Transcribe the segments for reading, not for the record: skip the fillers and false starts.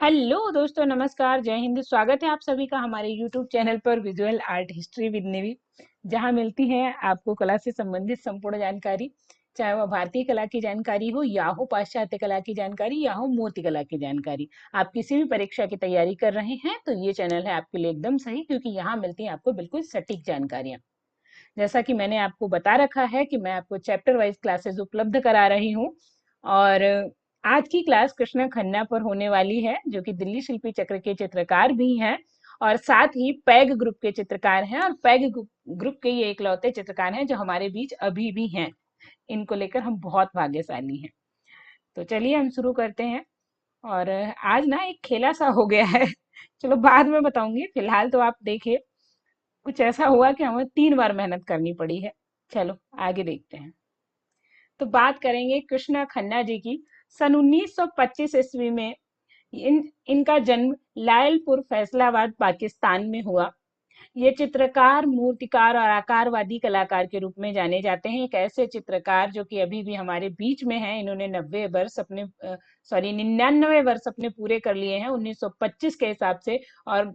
Hello दोस्तों, नमस्कार, जय हिंद। स्वागत है आप सभी का हमारे यूट्यूब चैनल पर विजुअल आर्ट हिस्ट्री विद निधि, जहां मिलती है आपको कला से संबंधित संपूर्ण जानकारी। चाहे वह भारतीय कला की जानकारी हो या हो पाश्चात्य कला की जानकारी या हो मूर्ति कला की जानकारी। आप किसी भी परीक्षा की तैयारी कर रहे हैं तो ये चैनल है आपके लिए एकदम सही, क्योंकि यहाँ मिलती है आपको बिल्कुल सटीक जानकारियां। जैसा कि मैंने आपको बता रखा है कि मैं आपको चैप्टर वाइज क्लासेस उपलब्ध करा रही हूँ। और आज की क्लास कृष्णा खन्ना पर होने वाली है, जो कि दिल्ली शिल्पी चक्र के चित्रकार भी हैं और साथ ही पैग ग्रुप के चित्रकार हैं। और पैग ग्रुप के ये इकलौते चित्रकार हैं जो हमारे बीच अभी भी हैं। इनको लेकर हम बहुत भाग्यशाली हैं। तो चलिए हम शुरू करते हैं। और आज ना एक खेला सा हो गया है। चलो बाद में बताऊंगी, फिलहाल तो आप देखिए। कुछ ऐसा हुआ कि हमें 3 बार मेहनत करनी पड़ी है। चलो आगे देखते हैं। तो बात करेंगे कृष्णा खन्ना जी की। सन 1925 ईस्वी में इनका जन्म लायलपुर फैसलाबाद पाकिस्तान में हुआ। ये चित्रकार, मूर्तिकार और आकारवादी कलाकार के रूप में जाने जाते हैं। एक ऐसे चित्रकार जो कि अभी भी हमारे बीच में हैं। इन्होंने 99 वर्ष अपने पूरे कर लिए हैं 1925 के हिसाब से। और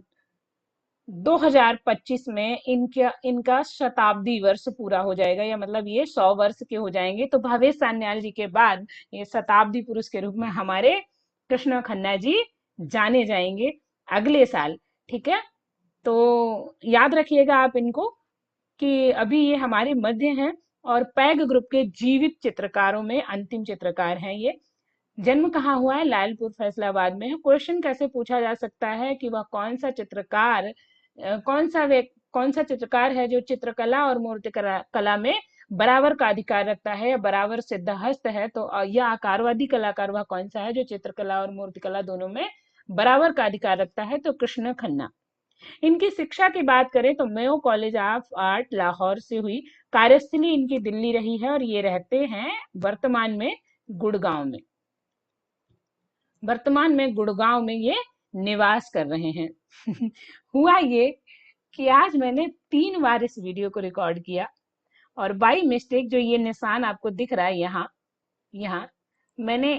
2025 में इनका इनका शताब्दी वर्ष पूरा हो जाएगा, या मतलब ये 100 वर्ष के हो जाएंगे। तो भावेश सान्याल जी के बाद ये शताब्दी पुरुष के रूप में हमारे कृष्ण खन्ना जी जाने जाएंगे अगले साल। ठीक है, तो याद रखिएगा आप इनको कि अभी ये हमारे मध्य हैं और पैग ग्रुप के जीवित चित्रकारों में अंतिम चित्रकार हैं ये। जन्म कहाँ हुआ है? लायलपुर फैसलाबाद में है। क्वेश्चन कैसे पूछा जा सकता है कि वह कौन सा चित्रकार, कौन सा चित्रकार है जो चित्रकला और मूर्ति कला में बराबर का अधिकार रखता है या बराबर सिद्धहस्त है। तो यह आकारवादी कलाकार वह कौन सा है जो चित्रकला और मूर्तिकला दोनों में बराबर का अधिकार रखता है? तो कृष्ण खन्ना। इनकी शिक्षा की बात करें तो Mayo college of art Lahore से हुई। कार्यस्थली इनकी दिल्ली रही है और ये रहते हैं वर्तमान में गुड़गांव में। वर्तमान में गुड़गांव में ये निवास कर रहे हैं। हुआ ये कि आज मैंने 3 बार इस वीडियो को रिकॉर्ड किया और बाई मिस्टेक जो ये निशान आपको दिख रहा है यहाँ, यहाँ मैंने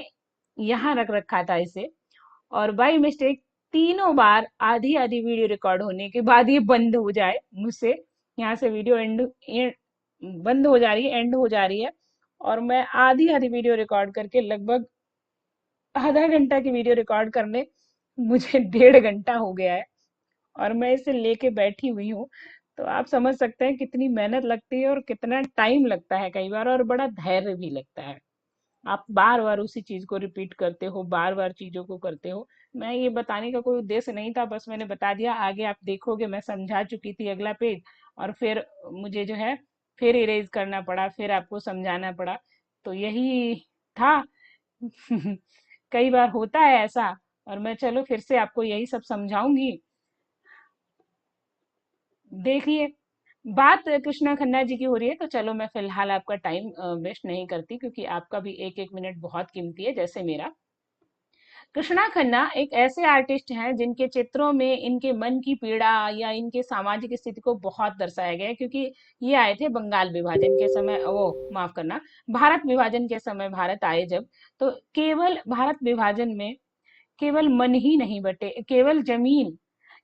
यहाँ रख रखा था इसे। और बाई मिस्टेक तीनों बार आधी आधी वीडियो रिकॉर्ड होने के बाद ये बंद हो जाए मुझसे। यहाँ से वीडियो बंद हो जा रही है, एंड हो जा रही है। और मैं आधी आधी वीडियो रिकॉर्ड करके लगभग आधा घंटा की वीडियो रिकॉर्ड करने मुझे 1.5 घंटा हो गया है और मैं इसे लेके बैठी हुई हूँ। तो आप समझ सकते हैं कितनी मेहनत लगती है और कितना टाइम लगता है कई बार, और बड़ा धैर्य भी लगता है। आप बार बार उसी चीज को रिपीट करते हो, बार बार चीजों को करते हो। मैं ये बताने का कोई उद्देश्य नहीं था, बस मैंने बता दिया। आगे आप देखोगे मैं समझा चुकी थी अगला पेज, और फिर मुझे जो है फिर इरेज करना पड़ा, फिर आपको समझाना पड़ा। तो यही था। कई बार होता है ऐसा। और मैं चलो फिर से आपको यही सब समझाऊंगी। देखिए, बात कृष्णा खन्ना जी की हो रही है, तो चलो मैं फिलहाल आपका टाइम वेस्ट नहीं करती, क्योंकि आपका भी एक एक मिनट बहुत कीमती है जैसे मेरा। कृष्णा खन्ना एक ऐसे आर्टिस्ट हैं जिनके चित्रों में इनके मन की पीड़ा या इनके सामाजिक स्थिति को बहुत दर्शाया गया है। क्योंकि ये आए थे बंगाल विभाजन के समय, वो माफ करना, भारत विभाजन के समय भारत आए जब। तो केवल भारत विभाजन में केवल मन ही नहीं बटे, केवल जमीन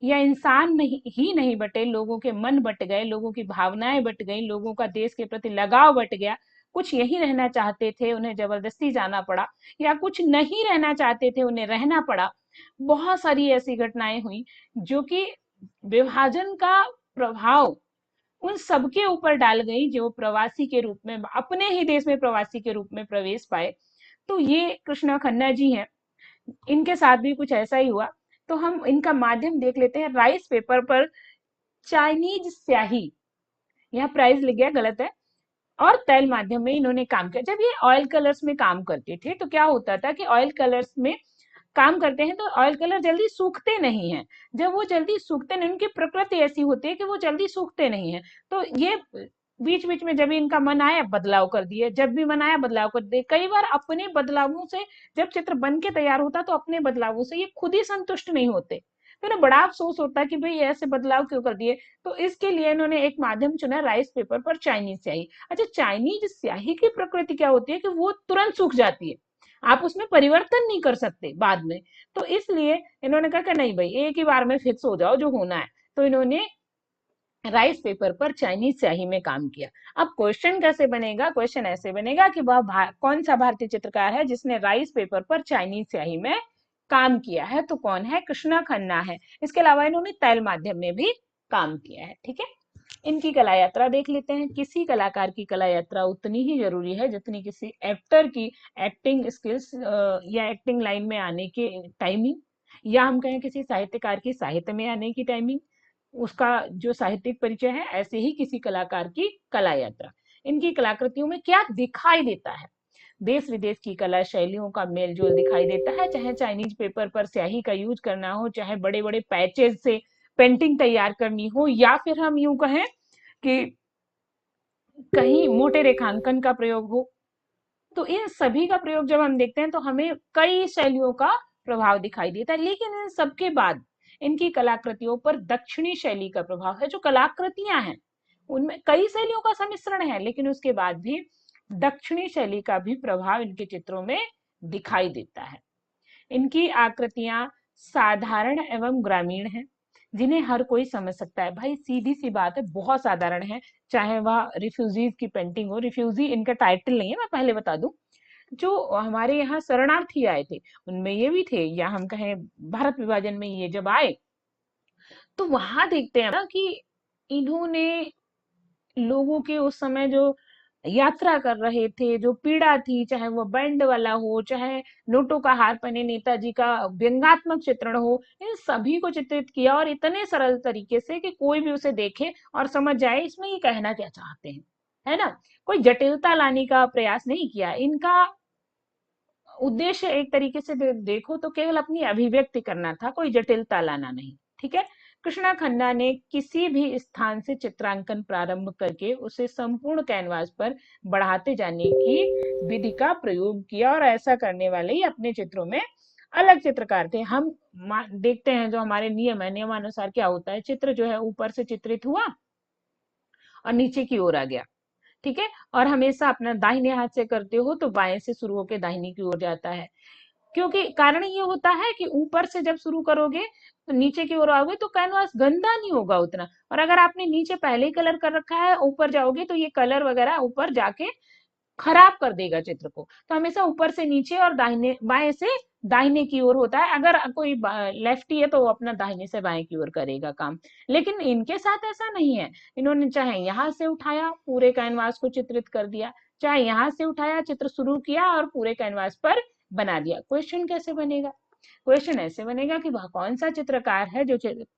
या इंसान नहीं ही नहीं बटे, लोगों के मन बट गए, लोगों की भावनाएं बट गई, लोगों का देश के प्रति लगाव बट गया। कुछ यही रहना चाहते थे, उन्हें जबरदस्ती जाना पड़ा, या कुछ नहीं रहना चाहते थे, उन्हें रहना पड़ा। बहुत सारी ऐसी घटनाएं हुई जो कि विभाजन का प्रभाव उन सबके ऊपर डाल गई जो प्रवासी के रूप में अपने ही देश में प्रवासी के रूप में प्रवेश पाए। तो ये कृष्णा खन्ना जी हैं, इनके साथ भी कुछ ऐसा ही हुआ। तो हम इनका माध्यम देख लेते हैं। राइस पेपर पर चाइनीज स्याही, यहाँ प्राइस लिख गया, गलत है। और तैल माध्यम में इन्होंने काम किया। जब ये ऑयल कलर्स में काम करते थे तो क्या होता था कि ऑयल कलर्स में काम करते हैं तो ऑयल कलर जल्दी सूखते नहीं हैं। जब वो जल्दी सूखते नहीं, उनकी प्रकृति ऐसी होती है कि वो जल्दी सूखते नहीं है। तो ये बीच बीच में जब भी इनका मन आया बदलाव कर दिए, जब भी मन आया बदलाव कर दिए। कई बार अपने बदलावों से, जब चित्र बन के तैयार होता तो अपने बदलावों से ये खुद ही संतुष्ट नहीं होते। तो इन्हें बड़ा अफसोस होता है कि भाई ऐसे बदलाव क्यों कर दिए। तो इसके लिए इन्होंने एक माध्यम चुना, राइस पेपर पर चाइनीज स्याही। अच्छा, चाइनीज स्याही की प्रकृति क्या होती है कि वो तुरंत सूख जाती है। आप उसमें परिवर्तन नहीं कर सकते बाद में। तो इसलिए इन्होंने कहा कि नहीं भाई, एक ही बार में फिक्स हो जाओ जो होना है। तो इन्होंने राइस पेपर पर चाइनीज स्याही में काम किया। अब क्वेश्चन कैसे बनेगा? क्वेश्चन ऐसे बनेगा कि वह कौन सा भारतीय चित्रकार है जिसने राइस पेपर पर चाइनीज स्याही में काम किया है? तो कौन है? कृष्णा खन्ना है। इसके अलावा इन्होंने तैल माध्यम में भी काम किया है। ठीक है, इनकी कला यात्रा देख लेते हैं। किसी कलाकार की कला यात्रा उतनी ही जरूरी है जितनी किसी एक्टर की एक्टिंग स्किल्स या एक्टिंग लाइन में आने की टाइमिंग, या हम कहें किसी साहित्यकार की साहित्य में आने की टाइमिंग, उसका जो साहित्यिक परिचय है, ऐसे ही किसी कलाकार की कला यात्रा। इनकी कलाकृतियों में क्या दिखाई देता है? देश विदेश की कला शैलियों का मेल जोल दिखाई देता है, चाहे चाइनीज पेपर पर स्याही का यूज करना हो, चाहे बड़े बड़े पैचेज से पेंटिंग तैयार करनी हो, या फिर हम यूं कहें कि कहीं मोटे रेखांकन का प्रयोग हो। तो इन सभी का प्रयोग जब हम देखते हैं तो हमें कई शैलियों का प्रभाव दिखाई देता है। लेकिन इन सबके बाद इनकी कलाकृतियों पर दक्षिणी शैली का प्रभाव है। जो कलाकृतियां हैं उनमें कई शैलियों का सम्मिश्रण है, लेकिन उसके बाद भी दक्षिणी शैली का भी प्रभाव इनके चित्रों में दिखाई देता है। इनकी आकृतियां साधारण एवं ग्रामीण हैं, जिन्हें हर कोई समझ सकता है। भाई सीधी सी बात है, बहुत साधारण है। चाहे वह रिफ्यूजीज की पेंटिंग हो, रिफ्यूजी इनका टाइटल नहीं है, मैं पहले बता दूं। जो हमारे यहाँ शरणार्थी आए थे उनमें ये भी थे, या हम कहें भारत विभाजन में ये जब आए तो वहां देखते हैं ना कि इन्होंने लोगों के उस समय जो यात्रा कर रहे थे, जो पीड़ा थी, चाहे वो बैंड वाला हो, चाहे नोटों का हार पहने नेताजी का व्यंग्यात्मक चित्रण हो, इन सभी को चित्रित किया और इतने सरल तरीके से कि कोई भी उसे देखे और समझ जाए इसमें ये कहना क्या चाहते हैं, है ना। कोई जटिलता लाने का प्रयास नहीं किया। इनका उद्देश्य एक तरीके से देखो तो केवल अपनी अभिव्यक्ति करना था, कोई जटिलता लाना नहीं। ठीक है, कृष्णा खन्ना ने किसी भी स्थान से चित्रांकन प्रारंभ करके उसे संपूर्ण कैनवास पर बढ़ाते जाने की विधि का प्रयोग किया, और ऐसा करने वाले ही अपने चित्रों में अलग चित्रकार थे। हम देखते हैं जो हमारे नियम है, नियमानुसार क्या होता है, चित्र जो है ऊपर से चित्रित हुआ और नीचे की ओर आ गया। ठीक है, और हमेशा अपना दाहिने हाथ से करते हो तो बाएं से शुरू होकर दाहिनी की ओर जाता है। क्योंकि कारण ये होता है कि ऊपर से जब शुरू करोगे तो नीचे की ओर आओगे तो कैनवास गंदा नहीं होगा उतना, और अगर आपने नीचे पहले ही कलर कर रखा है ऊपर जाओगे तो ये कलर वगैरह ऊपर जाके खराब कर देगा चित्र को। तो हमेशा ऊपर से नीचे और दाहिने बाएं से दाहिने की ओर होता है। अगर कोई लेफ्टी है तो वो अपना दाहिने से बाएं की ओर करेगा काम। लेकिन इनके साथ ऐसा नहीं है। इन्होंने चाहे यहाँ से उठाया पूरे कैनवास को चित्रित कर दिया, चाहे यहाँ से उठाया चित्र शुरू किया और पूरे कैनवास पर बना दिया। क्वेश्चन कैसे बनेगा? क्वेश्चन ऐसे बनेगा कि वह कौन सा चित्रकार है जो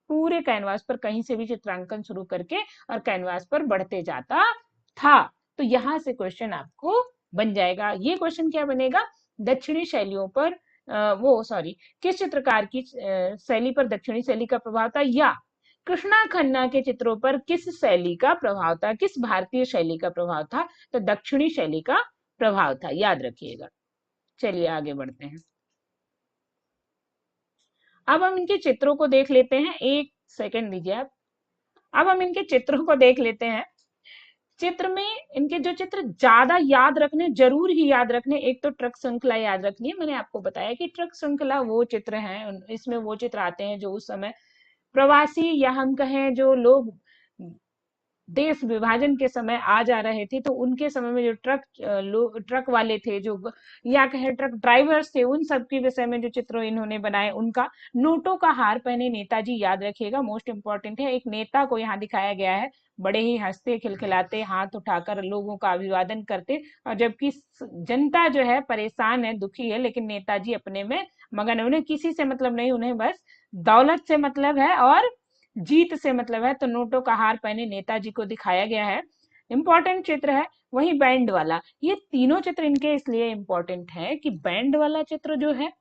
पूरे कैनवास पर कहीं से भी चित्रांकन शुरू करके और कैनवास पर बढ़ते जाता था। तो यहां से क्वेश्चन आपको बन जाएगा। ये क्वेश्चन क्या बनेगा? दक्षिणी शैलियों पर किस चित्रकार की शैली पर दक्षिणी शैली का प्रभाव था, या कृष्णा खन्ना के चित्रों पर किस शैली का प्रभाव था, किस भारतीय शैली का प्रभाव था? तो दक्षिणी शैली का प्रभाव था, याद रखिएगा। चलिए आगे बढ़ते हैं। अब हम इनके चित्रों को देख लेते हैं। एक सेकंड दीजिए आप। अब हम इनके चित्रों को देख लेते हैं। चित्र में इनके जो चित्र ज्यादा याद रखने, जरूर ही याद रखने, एक तो ट्रक श्रृंखला याद रखनी है। मैंने आपको बताया कि ट्रक श्रृंखला वो चित्र हैं, इसमें वो चित्र आते हैं जो उस समय प्रवासी या हम कहें जो लोग देश विभाजन के समय आ जा रहे थे, तो उनके समय में जो ट्रक वाले थे, जो या कहे ट्रक ड्राइवर्स थे, उन सब के विषय में जो चित्र इन्होंने बनाए उनका। नोटों का हार पहने नेताजी, याद रखिएगा, मोस्ट इंपॉर्टेंट है। एक नेता को यहाँ दिखाया गया है, बड़े ही हंसते खिलखिलाते हाथ उठाकर लोगों का अभिवादन करते, और जबकि जनता जो है परेशान है, दुखी है, लेकिन नेताजी अपने में मगन है। उन्हें किसी से मतलब नहीं, उन्हें बस दौलत से मतलब है और जीत से मतलब है। तो नोटों का हार पहने नेताजी को दिखाया गया है, इंपॉर्टेंट चित्र है। वही बैंड वाला, ये तीनों चित्र इनके इसलिए इंपॉर्टेंट है कि बैंड वाला चित्र जो है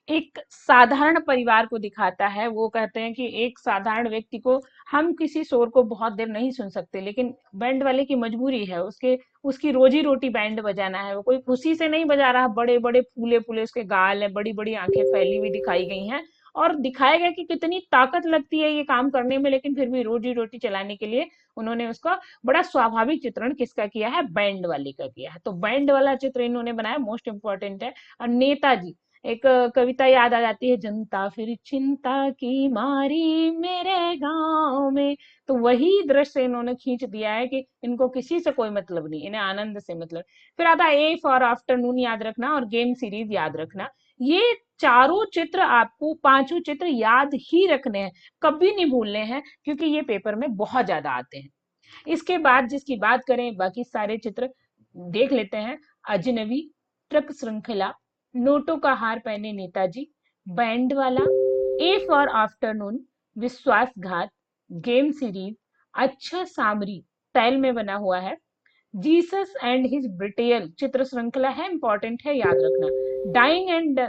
एक साधारण परिवार को दिखाता है। वो कहते हैं कि एक साधारण व्यक्ति को, हम किसी शोर को बहुत देर नहीं सुन सकते, लेकिन बैंड वाले की मजबूरी है, उसकी रोजी रोटी बैंड बजाना है। वो कोई खुशी से नहीं बजा रहा, बड़े बड़े फूले फूले उसके गाल है, बड़ी बड़ी आंखें फैली हुई दिखाई गई हैं, और दिखाया गया कि कितनी ताकत लगती है ये काम करने में, लेकिन फिर भी रोजी रोटी चलाने के लिए उन्होंने उसका बड़ा स्वाभाविक चित्रण किसका किया है, बैंड वाले का किया है। तो बैंड वाला चित्र इन्होंने बनाया, मोस्ट इंपॉर्टेंट है। और नेताजी, एक कविता याद आ जाती है, जनता फिर चिंता की मारी मेरे गांव में। तो वही दृश्य इन्होंने खींच दिया है कि इनको किसी से कोई मतलब नहीं, इन्हें आनंद से मतलब। फिर आता है ए फॉर आफ्टरनून याद रखना और गेम सीरीज याद रखना। ये चारों चित्र आपको, पांचों चित्र याद ही रखने हैं, कभी नहीं भूलने हैं, क्योंकि ये पेपर में बहुत ज्यादा आते हैं। इसके बाद जिसकी बात करें, बाकी सारे चित्र देख लेते हैं। अजनबी, ट्रक श्रृंखला, नोटों का हार पहने नेताजी, बैंड वाला, ए फॉर आफ्टरनून, विश्वासघात, गेम सीरीज, अच्छा सामरी स्टाइल में बना हुआ है, जीसस एंड हिज ब्रिटेल चित्र श्रृंखला है, इंपॉर्टेंट है, याद रखना। डाइंग एंड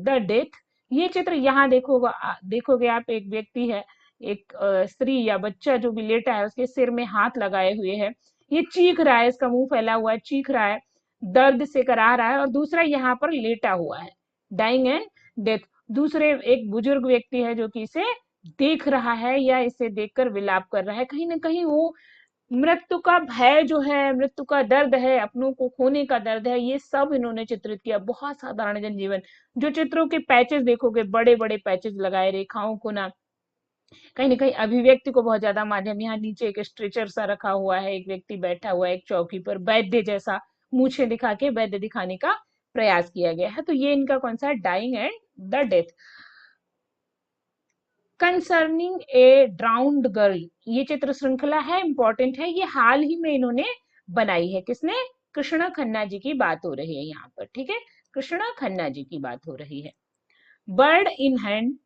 द डेथ, ये चित्र यहाँ देखोगे आप, एक व्यक्ति है, एक स्त्री या बच्चा जो भी लेटा है, उसके सिर में हाथ लगाए हुए है, ये चीख रहा है, इसका मुंह फैला हुआ है, चीख रहा है, दर्द से करा रहा है, और दूसरा यहाँ पर लेटा हुआ है। डाइंग एंड डेथ, दूसरे एक बुजुर्ग व्यक्ति है जो कि इसे देख रहा है या इसे देखकर विलाप कर रहा है, कहीं ना कहीं वो मृत्यु का भय जो है, मृत्यु का दर्द है, अपनों को खोने का दर्द है, ये सब इन्होंने चित्रित किया। बहुत साधारण जनजीवन, जो चित्रों के पैचेस देखोगे, बड़े बड़े पैचेस लगाए, रेखाओं को ना कहीं अभिव्यक्ति को बहुत ज्यादा माध्यम। यहाँ नीचे एक स्ट्रेचर सा रखा हुआ है, एक व्यक्ति बैठा हुआ है एक चौकी पर, वैद्य जैसा मूछें दिखा के वैद्य दिखाने का प्रयास किया गया है। तो ये इनका कौन सा है, dying and the death. Concerning a drowned girl, ये चित्र श्रृंखला है, इंपॉर्टेंट है, ये हाल ही में इन्होंने बनाई है। किसने, कृष्णा खन्ना जी की बात हो रही है यहाँ पर, ठीक है, कृष्णा खन्ना जी की बात हो रही है। बर्ड इन हैंड,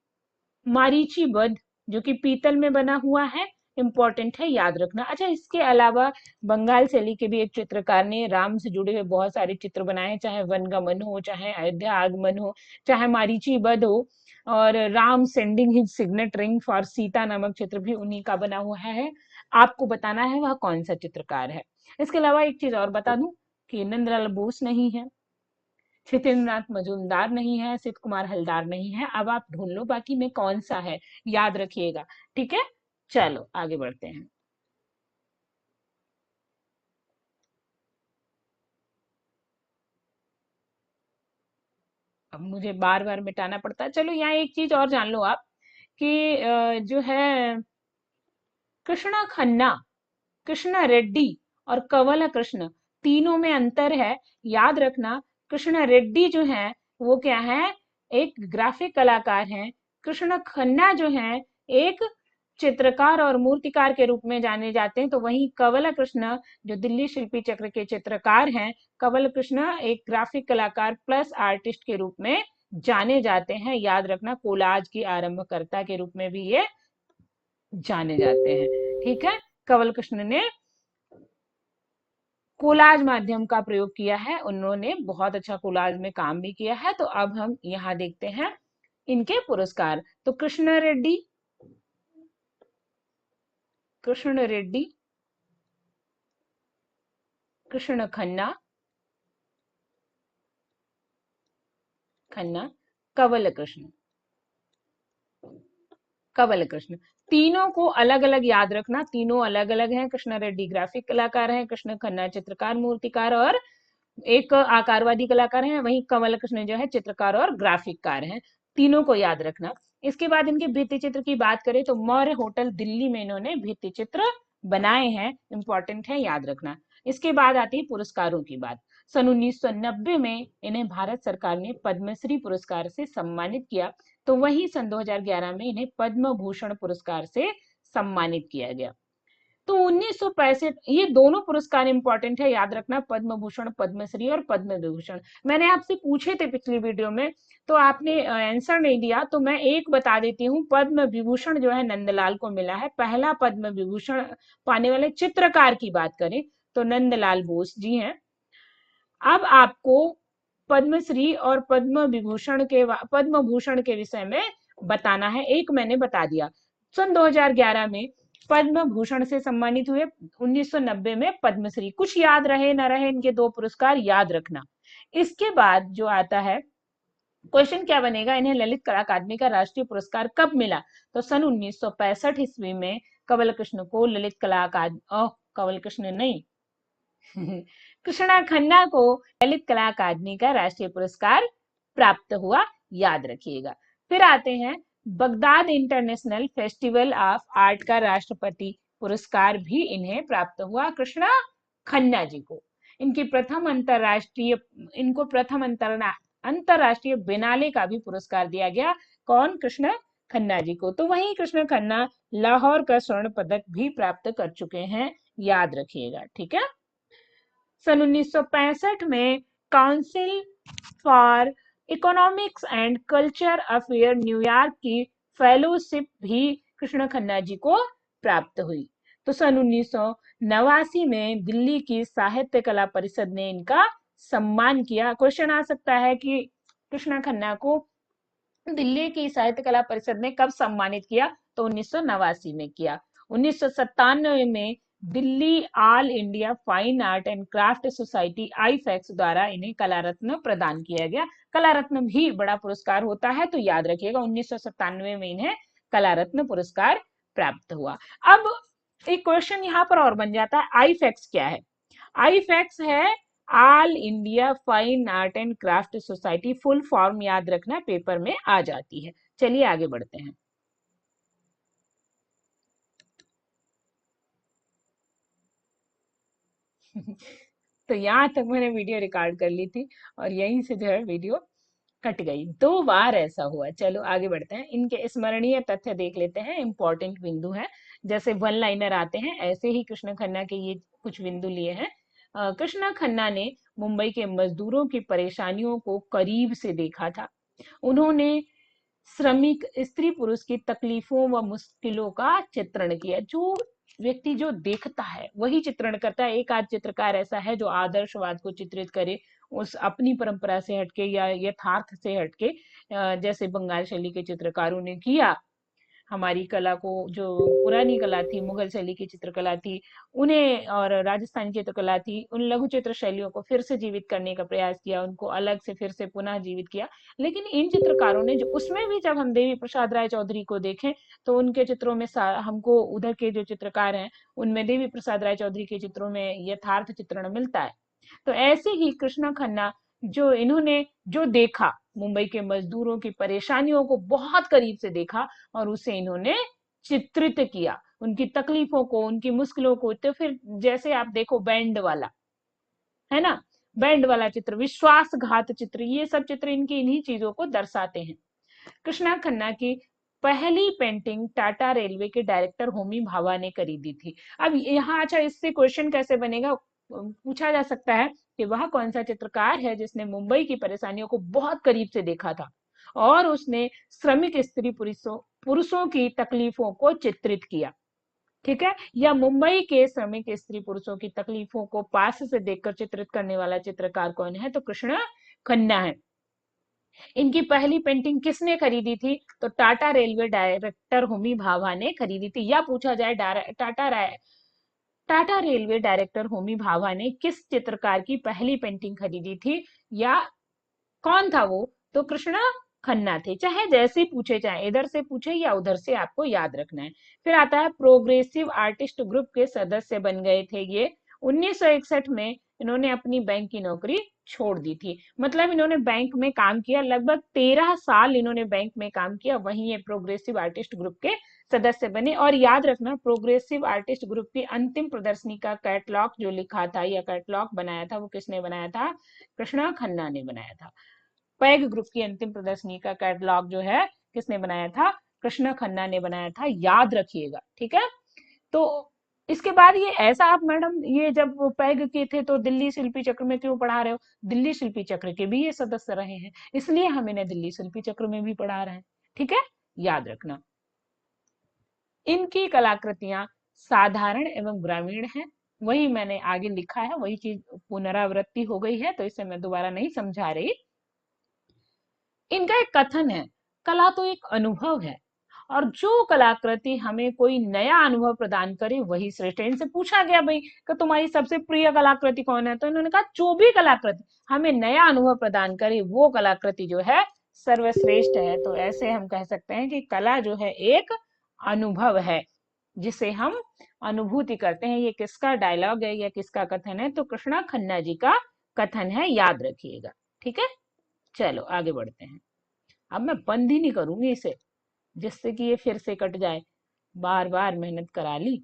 मारीची बध, जो कि पीतल में बना हुआ है, इंपॉर्टेंट है, याद रखना। अच्छा, इसके अलावा बंगाल शैली के भी एक चित्रकार ने राम से जुड़े हुए बहुत सारे चित्र बनाए हैं, चाहे वनगमन हो, चाहे अयोध्या आगमन हो, चाहे मारीची बध हो, और Ram sending his signet ring for Sita नामक चित्र भी उन्हीं का बना हुआ है। आपको बताना है वह कौन सा चित्रकार है। इसके अलावा एक चीज और बता दूं कि नंदलाल बोस नहीं है, छितेंद्रनाथ मजूमदार नहीं है, सिद्ध कुमार हलदार नहीं है। अब आप ढूंढ लो बाकी में कौन सा है, याद रखिएगा, ठीक है। चलो आगे बढ़ते हैं। अब मुझे बार बार मिटाना पड़ता है। चलो यहाँ एक चीज और जान लो आप कि जो है कृष्णा खन्ना, कृष्णा रेड्डी और कंवल कृष्ण, तीनों में अंतर है, याद रखना। कृष्णा रेड्डी जो है वो क्या है, एक ग्राफिक कलाकार हैं। कृष्ण खन्ना जो है एक चित्रकार और मूर्तिकार के रूप में जाने जाते हैं। तो वहीं कंवल कृष्ण जो दिल्ली शिल्पी चक्र के चित्रकार हैं, कंवल कृष्ण एक ग्राफिक कलाकार प्लस आर्टिस्ट के रूप में जाने जाते हैं, याद रखना। कोलाज की आरंभकर्ता के रूप में भी ये जाने जाते हैं, ठीक है। कंवल कृष्ण ने कोलाज माध्यम का प्रयोग किया है, उन्होंने बहुत अच्छा कोलाज में काम भी किया है। तो अब हम यहाँ देखते हैं इनके पुरस्कार। तो कृष्ण रेड्डी, कृष्ण रेड्डी, कृष्ण खन्ना, खन्ना, कंवल कृष्ण, कंवल कृष्ण, तीनों को अलग अलग याद रखना, तीनों अलग अलग हैं। कृष्ण रेड्डी ग्राफिक कलाकार हैं, कृष्ण खन्ना चित्रकार मूर्तिकार और एक आकारवादी कलाकार हैं, वहीं कंवल कृष्ण जो है चित्रकार और ग्राफिककार हैं। तीनों को याद रखना। इसके बाद इनके भित्ति चित्र की बात करें तो मौर्य होटल दिल्ली में इन्होंने भित्ति चित्र बनाए हैं, इंपॉर्टेंट है, याद रखना। इसके बाद आती है पुरस्कारों की बात। सन 1990 में इन्हें भारत सरकार ने पद्मश्री पुरस्कार से सम्मानित किया। तो वहीं सन 2011 में इन्हें पद्म भूषण पुरस्कार से सम्मानित किया गया। तो 1965, ये दोनों पुरस्कार इंपॉर्टेंट है, याद रखना, पद्म भूषण, पद्मश्री और पद्म विभूषण। मैंने आपसे पूछे थे पिछली वीडियो में, तो आपने आंसर नहीं दिया, तो मैं एक बता देती हूँ। पद्म विभूषण जो है नंदलाल को मिला है। पहला पद्म विभूषण पाने वाले चित्रकार की बात करें तो नंदलाल बोस जी हैं। अब आपको पद्मश्री और पद्म भूषण के विषय में बताना है। एक मैंने बता दिया, सन 2011 में पद्म भूषण से सम्मानित हुए, 1990 में पद्मश्री। कुछ याद रहे ना रहे, इनके दो पुरस्कार याद रखना। इसके बाद जो आता है क्वेश्चन क्या बनेगा, इन्हें ललित कला अकादमी का राष्ट्रीय पुरस्कार कब मिला? तो सन 1965 ईस्वी में कंवल कृष्ण को ललित कला अकादमी, कंवल कृष्ण नहीं कृष्णा खन्ना को ललित कला अकादमी का राष्ट्रीय पुरस्कार प्राप्त हुआ, याद रखिएगा। फिर आते हैं, Baghdad international festival of art का राष्ट्रपति पुरस्कार भी इन्हें प्राप्त हुआ, कृष्णा खन्ना जी को। इनकी प्रथम अंतरराष्ट्रीय इनको प्रथम अंतरराष्ट्रीय बिनाले का भी पुरस्कार दिया गया, कौन? कृष्ण खन्ना जी को। तो वहीं कृष्ण खन्ना लाहौर का स्वर्ण पदक भी प्राप्त कर चुके हैं, याद रखिएगा, ठीक है। सन 1965 में council for economics and culture affair New York की फेलोशिप भी कृष्ण खन्ना जी को प्राप्त हुई। तो सन 1989 में दिल्ली की साहित्य कला परिषद ने इनका सम्मान किया। क्वेश्चन आ सकता है कि कृष्ण खन्ना को दिल्ली की साहित्य कला परिषद ने कब सम्मानित किया? तो 1989 में किया। 1997 में Delhi all India fine art and craft society AIFACS द्वारा इन्हें कला रत्न प्रदान किया गया। कला रत्न भी बड़ा पुरस्कार होता है, तो याद रखिएगा 1997 में इन्हें कला रत्न पुरस्कार प्राप्त हुआ। अब एक क्वेश्चन यहाँ पर और बन जाता है, आईफेक्स क्या है? आईफेक्स है all India fine art and craft society, full form याद रखना, पेपर में आ जाती है। चलिए आगे बढ़ते हैं। तो यहाँ तक मैंने वीडियो रिकॉर्ड कर ली थी और यहीं से जो है वीडियो कट गई, 2 बार ऐसा हुआ। चलो आगे बढ़ते हैं, इनके स्मरणीय तथ्य देख लेते हैं, इंपॉर्टेंट बिंदु हैं। जैसे वन लाइनर आते हैं, ऐसे ही कृष्ण खन्ना के ये कुछ बिंदु लिए हैं। कृष्ण खन्ना ने मुंबई के मजदूरों की परेशानियों को करीब से देखा था। उन्होंने श्रमिक स्त्री पुरुष की तकलीफों व मुश्किलों का चित्रण किया। जो व्यक्ति जो देखता है वही चित्रण करता है। एक आध चित्रकार ऐसा है जो आदर्शवाद को चित्रित करे, उस अपनी परंपरा से हटके या यथार्थ से हटके, जैसे बंगाल शैली के चित्रकारों ने किया। हमारी कला को, जो पुरानी कला थी, मुगल शैली की चित्रकला थी, उन्हें, और राजस्थानी चित्रकला थी, उन लघु चित्र शैलियों को फिर से जीवित करने का प्रयास किया, उनको अलग से फिर से पुनः जीवित किया। लेकिन इन चित्रकारों ने जो, उसमें भी जब हम देवी प्रसाद राय चौधरी को देखें तो उनके चित्रों में हमको उधर के जो चित्रकार हैं उनमें देवी प्रसाद राय चौधरी के चित्रों में यथार्थ चित्रण मिलता है। तो ऐसे ही कृष्णा खन्ना, जो इन्होंने जो देखा, मुंबई के मजदूरों की परेशानियों को बहुत करीब से देखा और उसे इन्होंने चित्रित किया, उनकी तकलीफों को, उनकी मुश्किलों को। तो फिर जैसे आप देखो बैंड वाला, है ना, बैंड वाला चित्र, विश्वासघात चित्र, ये सब चित्र इनकी इन्हीं चीजों को दर्शाते हैं। कृष्णा खन्ना की पहली पेंटिंग टाटा रेलवे के डायरेक्टर होमी भाभा ने खरीदी थी। अब यहाँ अच्छा, इससे क्वेश्चन कैसे बनेगा, पूछा जा सकता है कि वह कौन सा चित्रकार है जिसने मुंबई की परेशानियों को बहुत करीब से देखा था और उसने श्रमिक स्त्री पुरुषों पुरुषों की तकलीफों को चित्रित किया, ठीक है। या मुंबई के श्रमिक स्त्री पुरुषों की तकलीफों को पास से देखकर चित्रित करने वाला चित्रकार कौन है? तो कृष्ण खन्ना है। इनकी पहली पेंटिंग किसने खरीदी थी? तो टाटा रेलवे डायरेक्टर होमी भाभा ने खरीदी थी। या पूछा जाए टाटा रेलवे डायरेक्टर होमी भाभा ने किस चित्रकार की पहली पेंटिंग खरीदी थी, या कौन था वो? तो कृष्णा खन्ना थे। चाहे जैसे पूछे, चाहे इधर से पूछे या उधर से, आपको याद रखना है। फिर आता है, प्रोग्रेसिव आर्टिस्ट ग्रुप के सदस्य बन गए थे ये 1961 में। इन्होंने अपनी बैंक की नौकरी छोड़ दी थी, मतलब इन्होंने बैंक में काम किया, लगभग 13 साल इन्होंने बैंक में काम किया, वहीं ये प्रोग्रेसिव आर्टिस्ट ग्रुप के सदस्य बने। और याद रखना, प्रोग्रेसिव आर्टिस्ट ग्रुप की अंतिम प्रदर्शनी का कैटलॉग जो लिखा था या कैटलॉग बनाया था, वो किसने बनाया था? कृष्णा खन्ना ने बनाया था। पैग ग्रुप की अंतिम प्रदर्शनी का कैटलॉग जो है किसने बनाया था? कृष्ण खन्ना ने बनाया था, याद रखिएगा, ठीक है। तो इसके बाद ये ऐसा, आप मैडम ये जब पैग के थे तो दिल्ली शिल्पी चक्र में क्यों पढ़ा रहे हो? दिल्ली शिल्पी चक्र के भी ये सदस्य रहे हैं, इसलिए हम इन्हें दिल्ली शिल्पी चक्र में भी पढ़ा रहे हैं, ठीक है, याद रखना। इनकी कलाकृतियां साधारण एवं ग्रामीण हैं, वही मैंने आगे लिखा है, वही चीज पुनरावृत्ति हो गई है, तो इसे मैं दोबारा नहीं समझा रही। इनका एक कथन है, कला तो एक अनुभव है और जो कलाकृति हमें कोई नया अनुभव प्रदान करे वही श्रेष्ठ है। इनसे पूछा गया भाई कि तुम्हारी सबसे प्रिय कलाकृति कौन है, तो इन्होंने कहा जो भी कलाकृति हमें नया अनुभव प्रदान करे वो कलाकृति जो है सर्वश्रेष्ठ है। तो ऐसे हम कह सकते हैं कि कला जो है एक अनुभव है, जिसे हम अनुभूति करते हैं। ये किसका डायलॉग है या किसका कथन है? तो कृष्णा खन्ना जी का कथन है, याद रखिएगा। ठीक है, चलो आगे बढ़ते हैं। अब मैं बंद ही नहीं करूंगी इसे, जिससे कि ये फिर से कट जाए, बार बार मेहनत करा ली।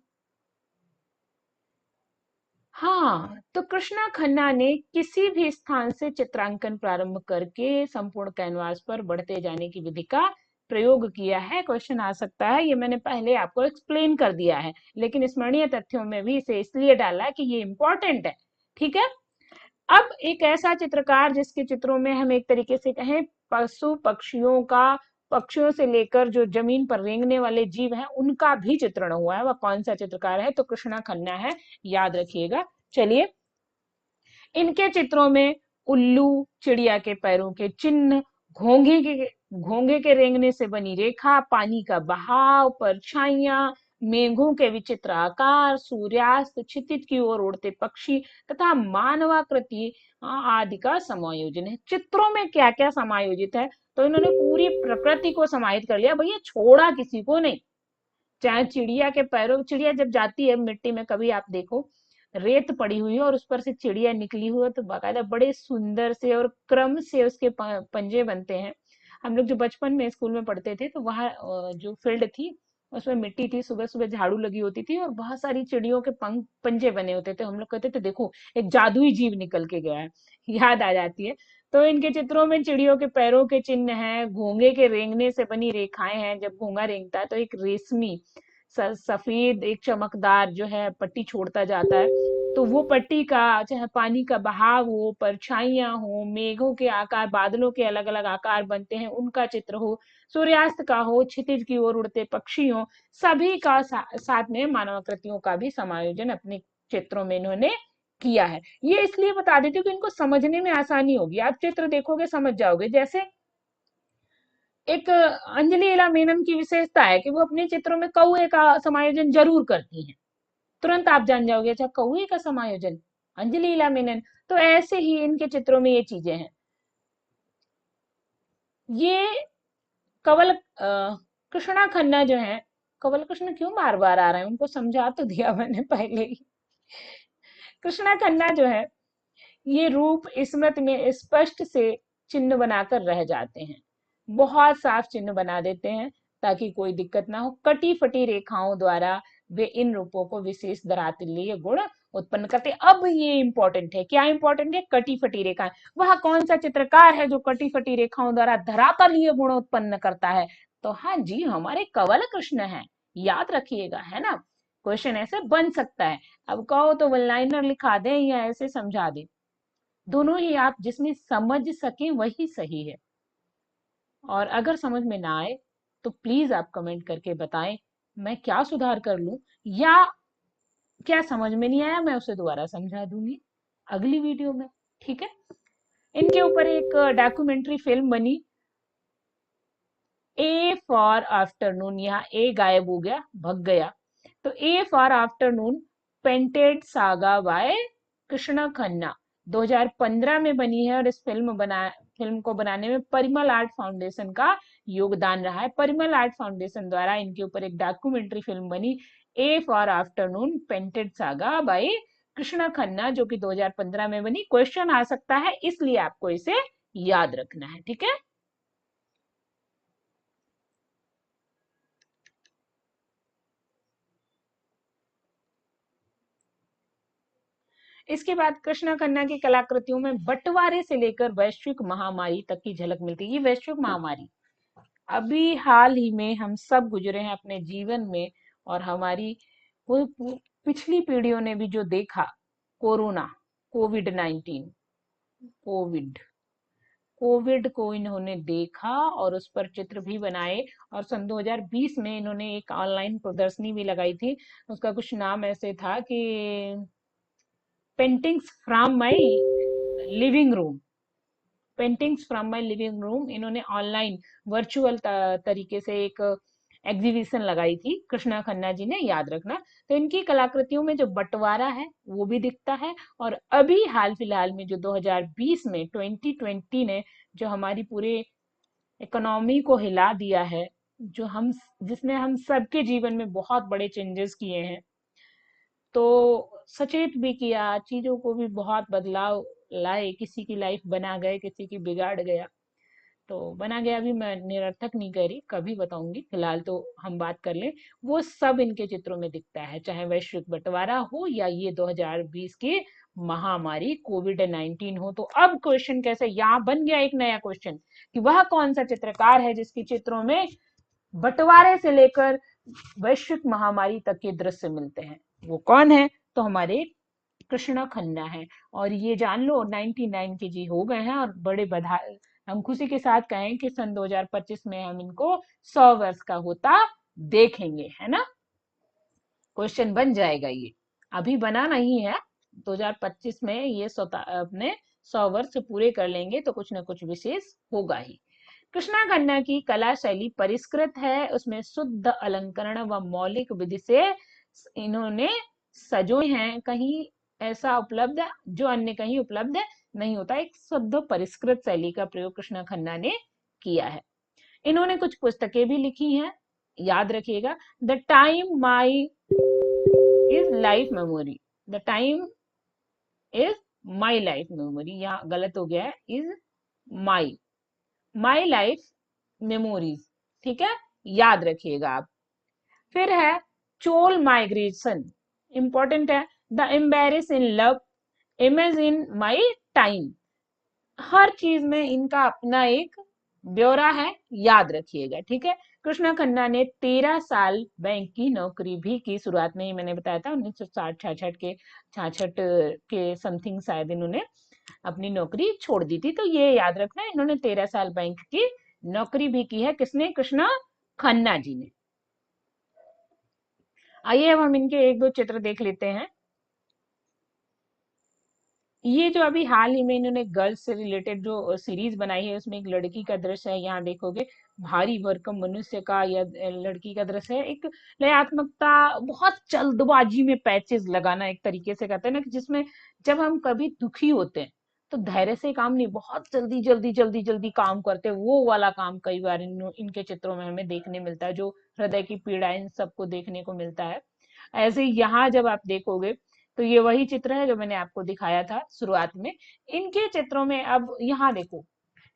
हाँ, तो कृष्णा खन्ना ने किसी भी स्थान से चित्रांकन प्रारंभ करके संपूर्ण कैनवास पर बढ़ते जाने की विधि का प्रयोग किया है। क्वेश्चन आ सकता है, ये मैंने पहले आपको एक्सप्लेन कर दिया है, लेकिन स्मरणीय तथ्यों में भी इसे इसलिए डाला है कि ये इंपॉर्टेंट है। ठीक है, अब एक ऐसा चित्रकार जिसके चित्रों में हम एक तरीके से कहें पशु पक्षियों का, पक्षियों से लेकर जो जमीन पर रेंगने वाले जीव हैं उनका भी चित्रण हुआ है, वह कौन सा चित्रकार है? तो कृष्णा खन्ना है, याद रखिएगा। चलिए, इनके चित्रों में उल्लू, चिड़िया के पैरों के चिन्ह, घोंघे के रेंगने से बनी रेखा, पानी का बहाव, परछाइयां, मेघों के विचित्र आकार, सूर्यास्त, क्षितिज की ओर उड़ते पक्षी तथा मानवाकृति आदि का समायोजन है। चित्रों में क्या क्या समायोजित है? तो इन्होंने पूरी प्रकृति को समाहित कर लिया भैया, छोड़ा किसी को नहीं। चाहे चिड़िया के पैरों, चिड़िया जब जाती है मिट्टी में, कभी आप देखो रेत पड़ी हुई है और उस पर से चिड़िया निकली हुई है, तो बाकायदा बड़े सुंदर से और क्रम से उसके पंजे बनते हैं। हम लोग जो बचपन में स्कूल में पढ़ते थे, तो वहाँ जो फील्ड थी उसमें मिट्टी थी, सुबह सुबह झाड़ू लगी होती थी और बहुत सारी चिड़ियों के पंजे बने होते थे। हम लोग कहते थे देखो एक जादुई जीव निकल के गया है, याद आ जाती है। तो इनके चित्रों में चिड़ियों के पैरों के चिन्ह हैं, घोंघे के रेंगने से बनी रेखाएं हैं। जब घोंघा रेंगता है तो एक रेशमी सफेद एक चमकदार जो है पट्टी छोड़ता जाता है। तो वो पट्टी का, चाहे पानी का बहाव हो, परछाइयां हो, मेघों के आकार, बादलों के अलग अलग आकार बनते हैं उनका चित्र हो, सूर्यास्त का हो, क्षितिज की ओर उड़ते पक्षी हो, सभी का साथ में मानवाकृतियों का भी समायोजन अपने चित्रों में इन्होंने किया है। ये इसलिए बता देती हूँ कि इनको समझने में आसानी होगी, आप चित्र देखोगे समझ जाओगे। जैसे एक अंजलि इला मेनन की विशेषता है कि वो अपने चित्रों में कौए का समायोजन जरूर करती हैं, तुरंत आप जान जाओगे अच्छा कौए का समायोजन, अंजलि इला मेनन। तो ऐसे ही इनके चित्रों में ये चीजें हैं। ये कवल कृष्णा खन्ना जो है, कवल कृष्ण क्यों बार बार आ रहे हैं, उनको समझा तो दिया मैंने पहले ही। कृष्णा खन्ना जो है, ये रूप स्मृति में स्पष्ट से चिन्ह बनाकर रह जाते हैं, बहुत साफ चिन्ह बना देते हैं ताकि कोई दिक्कत ना हो। कटी फटी रेखाओं द्वारा वे इन रूपों को विशेष धरातलीय गुण उत्पन्न करते हैं। अब ये इंपॉर्टेंट है, क्या इंपॉर्टेंट है? कटी फटी रेखाएं। वह कौन सा चित्रकार है जो कटी फटी रेखाओं द्वारा धरातलीय गुण उत्पन्न करता है? तो हाँ जी, हमारे कवल कृष्ण है, याद रखिएगा, है ना। क्वेश्चन ऐसे बन सकता है। अब कहो तो वन लाइनर लिखा दें या ऐसे समझा दें, दोनों ही आप जिसमें समझ सके वही सही है। और अगर समझ में ना आए तो प्लीज आप कमेंट करके बताएं, मैं क्या सुधार कर लूं, या क्या समझ में नहीं आया मैं उसे दोबारा समझा दूंगी अगली वीडियो में। ठीक है, इनके ऊपर एक डॉक्यूमेंट्री फिल्म बनी, ए फॉर आफ्टरनून। यहाँ ए गायब हो गया, भग गया। तो a far afternoon, painted saga by Krishen Khanna, 2015 में बनी है। और इस फिल्म को बनाने में परिमल आर्ट फाउंडेशन का योगदान रहा है। परिमल आर्ट फाउंडेशन द्वारा इनके ऊपर एक डॉक्यूमेंट्री फिल्म बनी, a far afternoon painted saga by Krishen Khanna, जो कि 2015 में बनी। क्वेश्चन आ सकता है, इसलिए आपको इसे याद रखना है। ठीक है, इसके बाद कृष्णा खन्ना की कलाकृतियों में बंटवारे से लेकर वैश्विक महामारी तक की झलक मिलती है। ये वैश्विक महामारी अभी हाल ही में हम सब गुजरे हैं अपने जीवन में, और हमारी पिछली पीढ़ियों ने भी जो देखा, कोरोना, कोविड-19, कोविड कोविड को इन्होंने देखा और उस पर चित्र भी बनाए। और सन 2020 में इन्होंने एक ऑनलाइन प्रदर्शनी भी लगाई थी, उसका कुछ नाम ऐसे था कि paintings from my living room, paintings from my living room. इन्होंने ऑनलाइन वर्चुअल तरीके से एक एग्जीबिशन लगाई थी कृष्णा खन्ना जी ने, याद रखना। तो इनकी कलाकृतियों में जो बंटवारा है वो भी दिखता है। और अभी हाल फिलहाल में जो 2020 में 2020 ने जो हमारी पूरे इकोनॉमी को हिला दिया है, जो हम जिसने हम सबके जीवन में बहुत बड़े चेंजेस किए हैं, तो सचेत भी किया, चीजों को भी बहुत बदलाव लाए, किसी की लाइफ बना गए, किसी की बिगाड़ गया। तो बना गया भी मैं निरर्थक नहीं कह रही, कभी बताऊंगी, फिलहाल तो हम बात कर लें। वो सब इनके चित्रों में दिखता है, चाहे वैश्विक बंटवारा हो या ये 2020 की महामारी कोविड-19 हो। तो अब क्वेश्चन कैसे, यहाँ बन गया एक नया क्वेश्चन कि वह कौन सा चित्रकार है जिसके चित्रों में बंटवारे से लेकर वैश्विक महामारी तक के दृश्य मिलते हैं। वो कौन है? तो हमारे कृष्णा खन्ना है। और ये जान लो 99 के जी हो गए हैं, और बड़े बधाई, हम खुशी के साथ कहें कि सन 2025 में हम इनको 100 वर्ष का होता देखेंगे, है ना। क्वेश्चन बन जाएगा ये, अभी बना नहीं है, 2025 में ये अपने 100 वर्ष पूरे कर लेंगे तो कुछ ना कुछ विशेष होगा ही। कृष्णा खन्ना की कला शैली परिष्कृत है, उसमें शुद्ध अलंकरण व मौलिक विधि से इन्होंने सजोए हैं, कहीं ऐसा उपलब्ध है जो अन्य कहीं उपलब्ध नहीं होता। एक शुद्ध परिष्कृत शैली का प्रयोग कृष्णा खन्ना ने किया है। इन्होंने कुछ पुस्तकें भी लिखी हैं, याद रखिएगा। The time my is life memory, the time is my life memory, यहाँ गलत हो गया है, is my my life memories, ठीक है, याद रखिएगा आप। फिर है चोल माइग्रेशन, इंपॉर्टेंट है। The embers in love, image in my time, हर चीज में इनका अपना एक ब्यौरा है, याद रखिएगा, ठीक है। कृष्णा खन्ना ने 13 साल बैंक की नौकरी भी की, शुरुआत में ही मैंने बताया था 1960 के 66 के समथिंग शायद इन्होंने अपनी नौकरी छोड़ दी थी। तो ये याद रखना, इन्होंने 13 साल बैंक की नौकरी भी की है, किसने? कृष्णा खन्ना जी ने। आइए अब हम इनके एक दो चित्र देख लेते हैं। ये जो अभी हाल ही में इन्होंने गर्ल्स से रिलेटेड जो सीरीज बनाई है, उसमें एक लड़की का दृश्य है, यहाँ देखोगे भारी भरकम मनुष्य का या लड़की का दृश्य है। एक लयात्मकता, बहुत जल्दबाजी में पैचेस लगाना, एक तरीके से कहते हैं ना कि जिसमें जब हम कभी दुखी होते हैं तो धैर्य से काम नहीं, बहुत जल्दी जल्दी जल्दी जल्दी काम करते हैं, वो वाला काम कई बार इनके चित्रों में हमें देखने मिलता है, जो हृदय की पीड़ा इन सबको देखने को मिलता है। ऐसे ही यहाँ जब आप देखोगे तो ये वही चित्र है जो मैंने आपको दिखाया था शुरुआत में। इनके चित्रों में अब यहाँ देखो,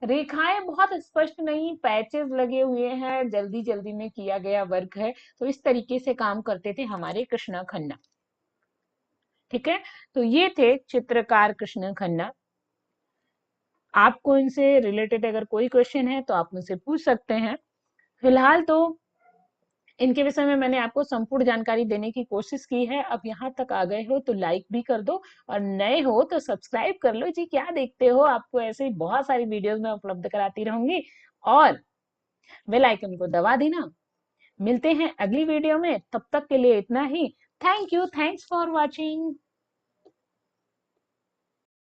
रेखाएं बहुत स्पष्ट नहीं, पैचेस लगे हुए हैं, जल्दी जल्दी में किया गया वर्क है। तो इस तरीके से काम करते थे हमारे कृष्णा खन्ना, ठीक है। तो ये थे चित्रकार कृष्णा खन्ना। आपको इनसे रिलेटेड अगर कोई क्वेश्चन है तो आप मुझसे पूछ सकते हैं। फिलहाल तो इनके विषय में मैंने आपको संपूर्ण जानकारी देने की कोशिश की है। अब यहाँ तक आ गए हो तो लाइक भी कर दो, और नए हो तो सब्सक्राइब कर लो जी, क्या देखते हो, आपको ऐसे ही बहुत सारी वीडियोस में उपलब्ध कराती रहूंगी, और बेल आइकन को दबा देना। मिलते हैं अगली वीडियो में, तब तक के लिए इतना ही। Thank you, thanks for watching.